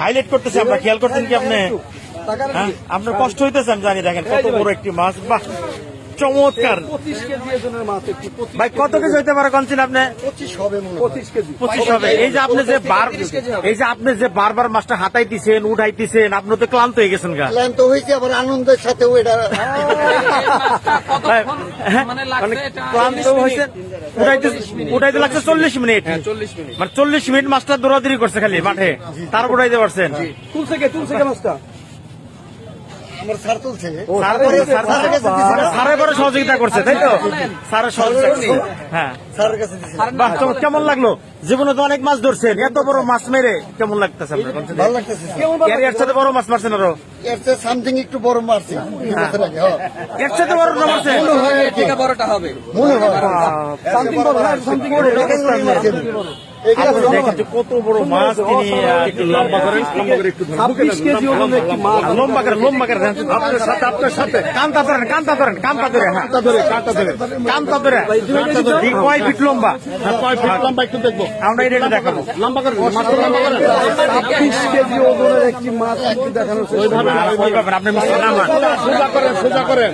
Highlight করতেছি আমরা, খেয়াল করছেন কি আপনি? হ্যাঁ, আপনার কষ্ট হইতেছে আমি জানি। দেখেন কত বড় একটি মাছ, বাহ চমৎকার। 25 কেজি ওজনের মাছ একটি। ভাই কত কেজি হইতে পারে কনছেন আপনি? 25 হবে মনে হয়। 25 কেজি। 25 হবে। এই যে আপনি যে বারবার মাছটা হাতাইতেছেন উঠাইতেছেন, আপনি তো ক্লান্ত হয়ে গেছেন গা। ক্লান্ত হয়েছে, আবার আনন্দের সাথেও এটা মানে ক্লান্ত হয়েছে, উঠাইতে লাগছে 40 মিনিট। 40 মিনিট। মানে 40 মিনিট মাছটা দৌড়াদৌড়ি করছে খালি মাঠে, তারপর উঠাইতে পারছেন। তুলছে কে মাছটা? আমার স্যার তুলছে। স্যারের পরে সহযোগিতা করছে, তাই তো? স্যারের সহযোগিতা করছে। হ্যাঁ, স্যারের কাছে দিছি। বাহ কেমন লাগলো? জীবনে তো অনেক মাছ ধরছেন, এত বড় মাছ মেরে কেমন লাগতেছে আপনার? ভালো লাগতেছে। এর সাথে বড় মাছ মারছেন আরো? এর চেয়ে সামথিং একটু বড় মারছে 2 বছর আগে। হ্যাঁ, এর সাথে বড় না মারছেন? মনে হয় আর কি। এটা বড়টা হবে। মনে হয় সামথিং বড়, সামথিং বড়। কত বড় মাছ তিনি একটু লম্বা করেন, লম্বা করে একটু 26 কেজি ওজনের একটি মাছ। লম্বা করে আপনার সাথে কান্তা ধরেন, কয় ফিট লম্বা? কয় ফিট লম্বা একটু দেখবো আমরা, এটা দেখাবো। লম্বা করেন, মাছটা লম্বা করেন। 26 কেজি ওজনের একটি মাছ একটু দেখানো আপনি মাছটা নামান, সোজা করেন।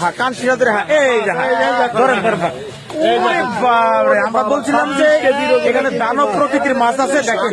হ্যাঁ, কান শিরা ধরে, হ্যাঁ এই যে, হ্যাঁ ধরেন। ওরে বাবারে, আমরা বলছিলাম যে এখানে দানব প্রকৃতির মাছ আছে, দেখেন।